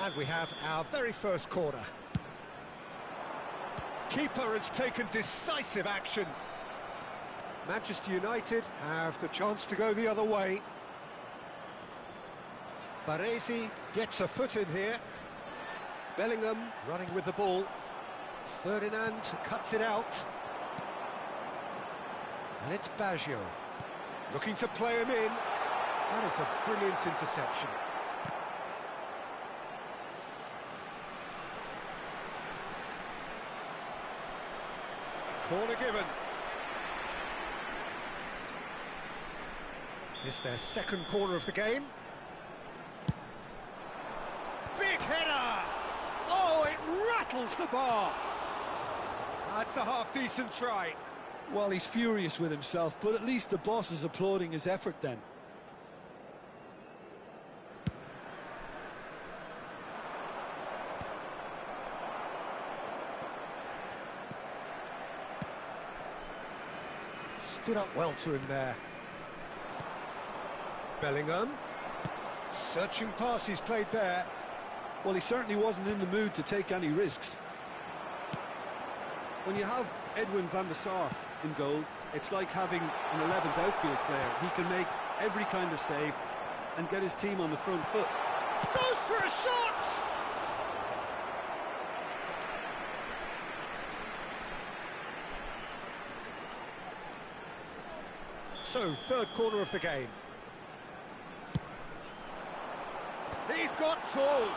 [SPEAKER 1] And we have our very first corner. Keeper has taken decisive action. Manchester United have the chance to go the other way. Baresi gets a foot in here. Bellingham running with the ball. Ferdinand cuts it out. And it's Baggio looking to play him in. That is a brilliant interception. Corner given. It's their second corner of the game. Big header! Oh, it rattles the bar! That's a half-decent try.
[SPEAKER 3] Well, he's furious with himself, but at least the boss is applauding his effort then.
[SPEAKER 1] Stood up well to him there. Bellingham. Searching pass he's played there.
[SPEAKER 3] Well, he certainly wasn't in the mood to take any risks.
[SPEAKER 4] When you have Edwin van der Sar in goal, it's like having an 11th outfield player. He can make every kind of save and get his team on the front foot.
[SPEAKER 1] Goes for a shot! So, third corner of the game. He's got tall.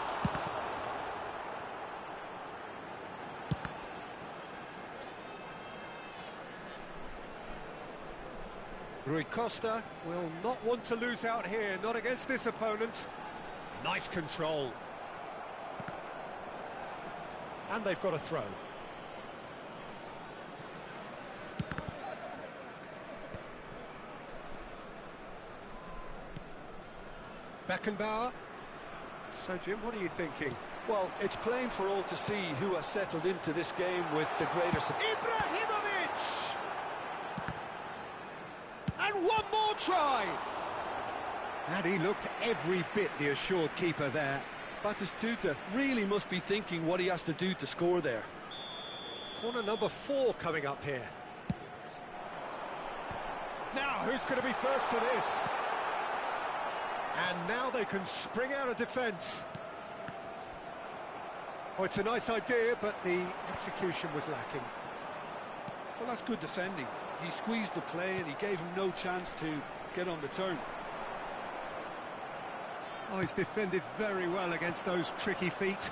[SPEAKER 1] Rui Costa will not want to lose out here, not against this opponent. Nice control. And they've got a throw. Beckenbauer. So, Jim, what are you thinking?
[SPEAKER 3] Well, it's plain for all to see who has settled into this game with the greater support.
[SPEAKER 1] Ibrahimovic! And one more try! And he looked every bit the assured keeper there.
[SPEAKER 3] Batistuta really must be thinking what he has to do to score there.
[SPEAKER 1] Corner number 4 coming up here. Now, who's going to be first to this? And now they can spring out of defence. Oh, it's a nice idea, but the execution was lacking.
[SPEAKER 3] Well, that's good defending. He squeezed the play and he gave him no chance to get on the turn.
[SPEAKER 1] Oh, he's defended very well against those tricky feet.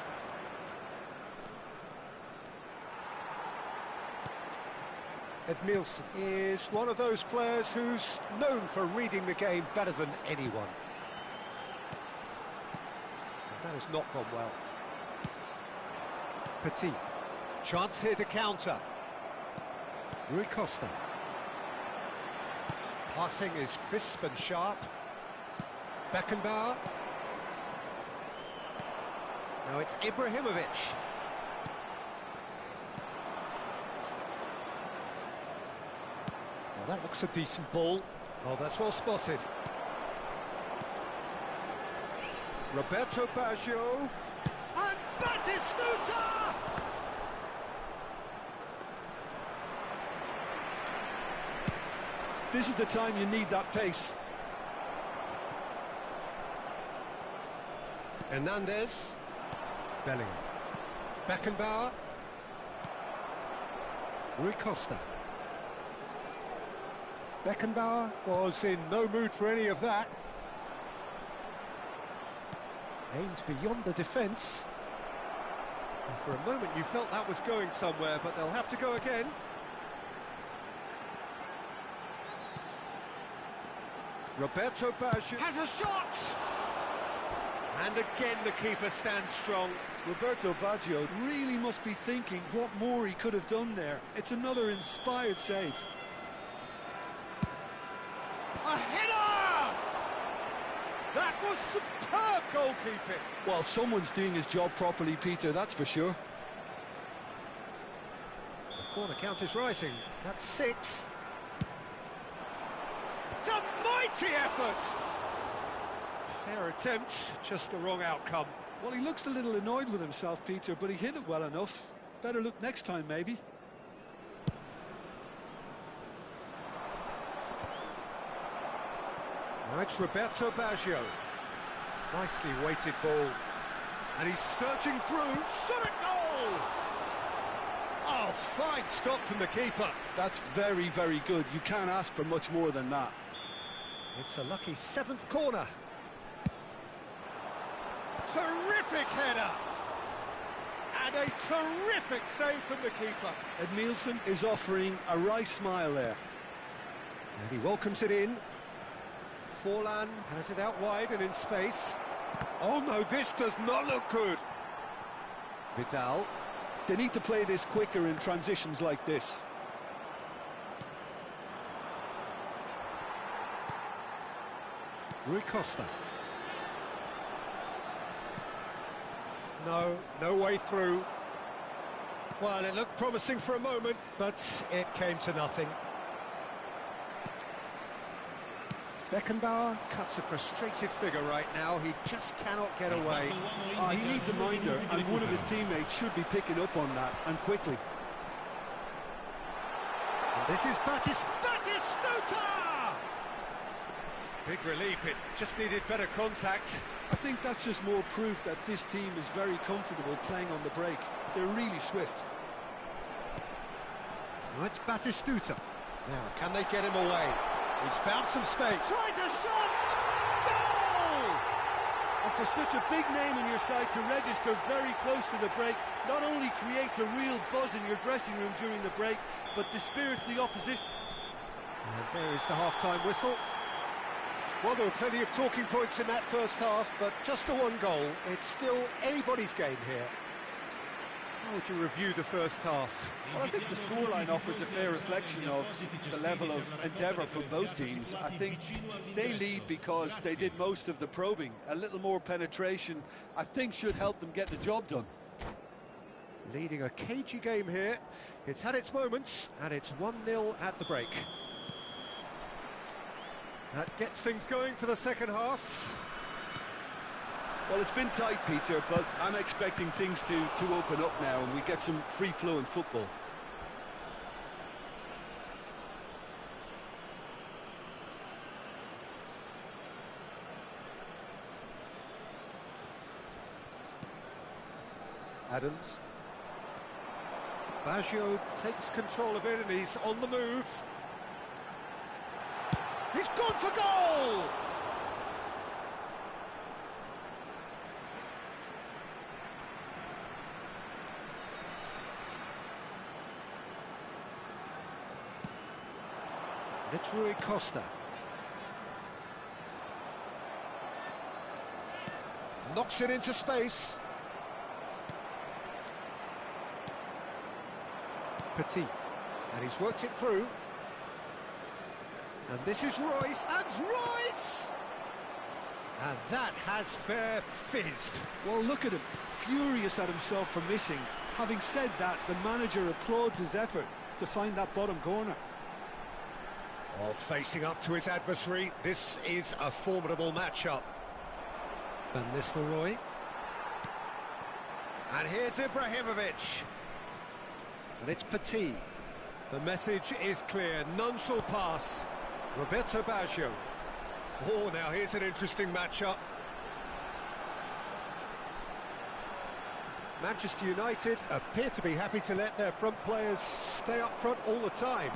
[SPEAKER 1] Edmilson is one of those players who's known for reading the game better than anyone. That has not gone well. Petit. Chance here to counter. Rui Costa. Passing is crisp and sharp. Beckenbauer. Now it's Ibrahimovic. Well, that looks a decent ball. Oh, that's well spotted. Roberto Baggio. And Batistuta!
[SPEAKER 3] This is the time you need that pace.
[SPEAKER 1] Hernandez. Bellingham. Beckenbauer. Rui Costa. Beckenbauer was in no mood for any of that. Aimed beyond the defence. And for a moment you felt that was going somewhere, but they'll have to go again. Roberto Baggio has a shot! And again the keeper stands strong.
[SPEAKER 3] Roberto Baggio really must be thinking what more he could have done there. It's another inspired save.
[SPEAKER 1] A header! That was superb goalkeeping.
[SPEAKER 3] Well, someone's doing his job properly, Peter, that's for sure.
[SPEAKER 1] The corner count is rising. That's 6. It's a mighty effort! Fair attempt, just the wrong outcome.
[SPEAKER 3] Well, he looks a little annoyed with himself, Peter, but he hit it well enough. Better look next time, maybe.
[SPEAKER 1] Now it's Roberto Baggio. Nicely weighted ball. And he's searching through. Shot at goal! Oh, fine stop from the keeper.
[SPEAKER 3] That's very, very good. You can't ask for much more than that.
[SPEAKER 1] It's a lucky 7th corner. Terrific header! And a terrific save from the keeper.
[SPEAKER 3] Edmilson is offering a right smile there.
[SPEAKER 1] And he welcomes it in. Forlan has it out wide and in space. Oh no, this does not look good. Vidal.
[SPEAKER 3] They need to play this quicker in transitions like this.
[SPEAKER 1] Rui Costa. No way through. Well, it looked promising for a moment, but it came to nothing. Beckenbauer cuts a frustrated figure right now. He just cannot get away.
[SPEAKER 3] He needs a minder, and one of his teammates should be picking up on that, and quickly.
[SPEAKER 1] And this is Batistuta! Big relief, it just needed better contact.
[SPEAKER 3] I think that's just more proof that this team is very comfortable playing on the break. They're really swift.
[SPEAKER 1] Now it's Batistuta. Now, can they get him away? He's found some space. Tries a shot! Goal!
[SPEAKER 4] And for such a big name in your side to register very close to the break, not only creates a real buzz in your dressing room during the break, but dispirits the opposition.
[SPEAKER 1] And there is the half-time whistle. Well, there were plenty of talking points in that first half, but just a 1 goal. It's still anybody's game here. How would you review the first half?
[SPEAKER 4] Well, I think the scoreline offers a fair reflection of the level of endeavour from both teams. I think they lead because they did most of the probing. A little more penetration, I think, should help them get the job done.
[SPEAKER 1] Leading a cagey game here. It's had its moments, and it's 1-0 at the break. That gets things going for the second half.
[SPEAKER 3] Well, it's been tight, Peter, but I'm expecting things to open up now and we get some free-flowing football.
[SPEAKER 1] Adams. Baggio takes control of it and he's on the move. He's gone for goal! And it's Rui Costa. Knocks it into space. Petit. And he's worked it through. And this is Royce, and Royce! And that has fair fizzed.
[SPEAKER 3] Well, look at him, furious at himself for missing. Having said that, the manager applauds his effort to find that bottom corner.
[SPEAKER 1] While facing up to his adversary, this is a formidable matchup. Van Nistelrooy. And here's Ibrahimovic. And it's Petit. The message is clear, none shall pass. Roberto Baggio. Oh, now here's an interesting matchup. Manchester United appear to be happy to let their front players stay up front all the time.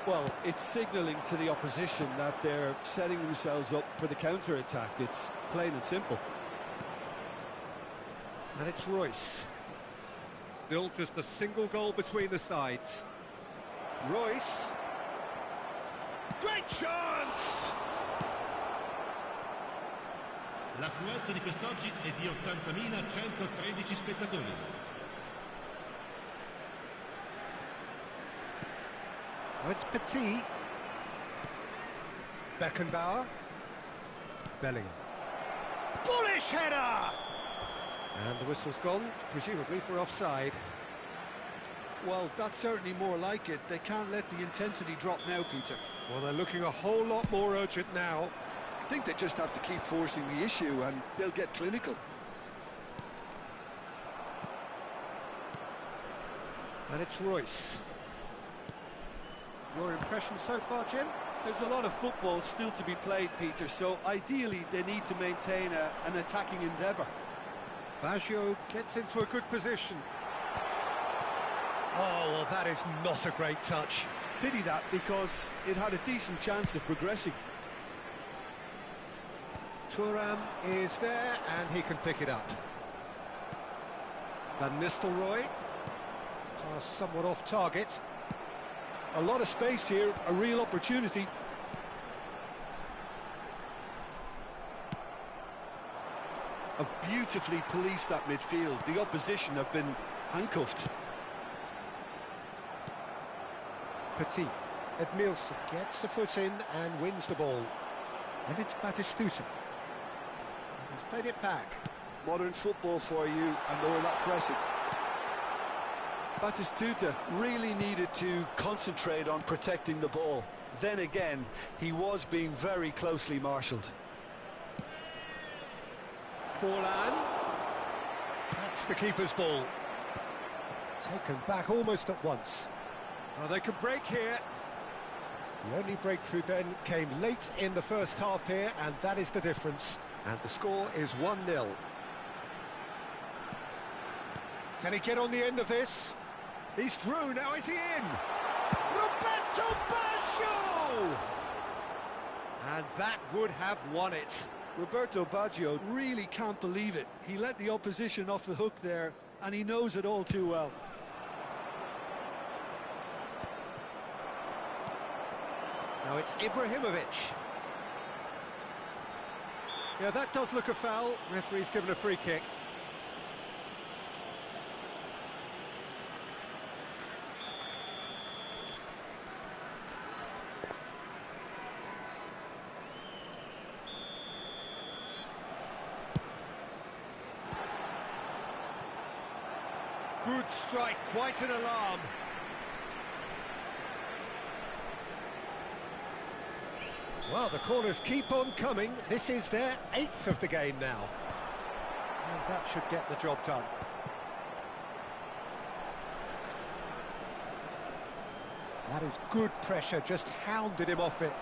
[SPEAKER 3] Well, it's signalling to the opposition that they're setting themselves up for the counter-attack. It's plain and simple.
[SPEAKER 1] And it's Royce. Still just a single goal between the sides. Royce. Great chance!
[SPEAKER 5] L'affluenza di quest'oggi è di 80.113 spettatori.
[SPEAKER 1] Oh, it's Petit. Beckenbauer. Bellingham. Bullish header! And the whistle's gone, presumably for offside.
[SPEAKER 4] Well, that's certainly more like it. They can't let the intensity drop now, Peter.
[SPEAKER 1] Well, they're looking a whole lot more urgent now.
[SPEAKER 3] I think they just have to keep forcing the issue and they'll get clinical.
[SPEAKER 1] And it's Royce. Your impression so far, Jim?
[SPEAKER 4] There's a lot of football still to be played, Peter, so ideally they need to maintain an attacking endeavour.
[SPEAKER 1] Baggio gets into a good position. Oh, well, that is not a great touch.
[SPEAKER 4] Pity that, because it had a decent chance of progressing.
[SPEAKER 1] Thuram is there, and he can pick it up. Van Nistelrooy. Pass somewhat off target.
[SPEAKER 4] A lot of space here, a real opportunity. Have beautifully policed that midfield. The opposition have been handcuffed.
[SPEAKER 1] Petit. Edmilson gets a foot in and wins the ball. And it's Batistuta. He's played it back.
[SPEAKER 3] Modern football for you and all that pressing.
[SPEAKER 4] Batistuta really needed to concentrate on protecting the ball. Then again, he was being very closely marshalled.
[SPEAKER 1] Forlan. That's the keeper's ball. Taken back almost at once. Oh, they could break here. The only breakthrough then came late in the first half here, and that is the difference. And the score is 1-0. Can he get on the end of this? He's through, now is he in? Roberto Baggio! And that would have won it.
[SPEAKER 4] Roberto Baggio really can't believe it. He let the opposition off the hook there, and he knows it all too well.
[SPEAKER 1] Now it's Ibrahimovic. Yeah, that does look a foul. Referee's given a free kick. Good strike, quite an alarm. Well, the corners keep on coming. This is their 8th of the game now. And that should get the job done. That is good pressure, just hounded him off it.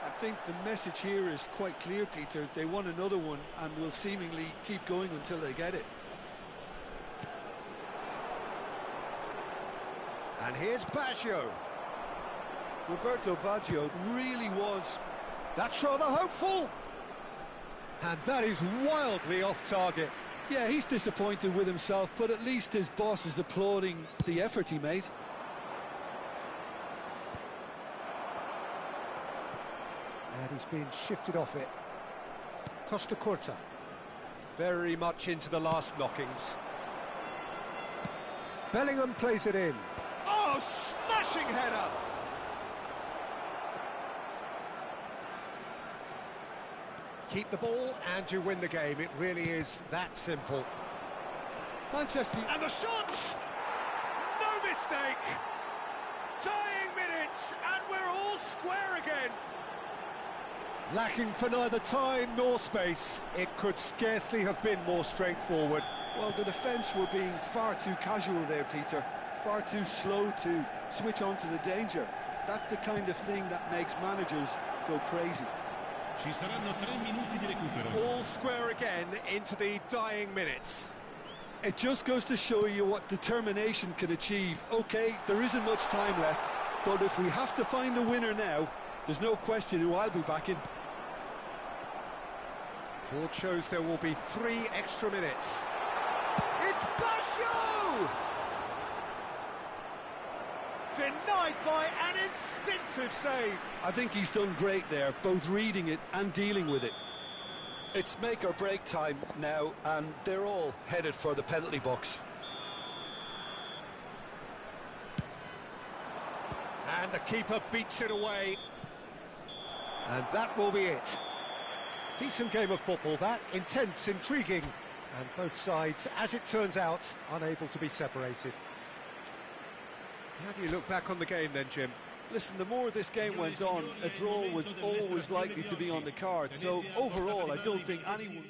[SPEAKER 4] I think the message here is quite clear, Peter. They want another one and will seemingly keep going until they get it.
[SPEAKER 1] And here's Baggio.
[SPEAKER 4] Roberto Baggio really was...
[SPEAKER 1] That's rather hopeful. And that is wildly off target.
[SPEAKER 4] Yeah, he's disappointed with himself, but at least his boss is applauding the effort he made.
[SPEAKER 1] And he's been shifted off it. Costa Curta. Very much into the last knockings. Bellingham plays it in. Oh, smashing header! Keep the ball and you win the game. It really is that simple.
[SPEAKER 4] Manchester...
[SPEAKER 1] And the shot! No mistake! Tying minutes, and we're all square again. Lacking for neither time nor space. It could scarcely have been more straightforward.
[SPEAKER 4] Well, the defence were being far too casual there, Peter. Far too slow to switch on to the danger. That's the kind of thing that makes managers go crazy.
[SPEAKER 5] Ci saranno 3 minuti di recupero.
[SPEAKER 1] All square again into the dying minutes.
[SPEAKER 4] It just goes to show you what determination can achieve. OK, there isn't much time left, but if we have to find the winner now, there's no question who I'll be backing.
[SPEAKER 1] Board shows there will be 3 extra minutes. It's Baggio! Denied by an instinctive save.
[SPEAKER 4] I think he's done great there, both reading it and dealing with it.
[SPEAKER 3] It's make or break time now, and they're all headed for the penalty box.
[SPEAKER 1] And the keeper beats it away. And that will be it. Decent game of football, that. Intense, intriguing. And both sides, as it turns out, unable to be separated. How do you look back on the game then, Jim?
[SPEAKER 4] Listen, the more this game went on, a draw was always likely to be on the card. So overall, I don't think anyone...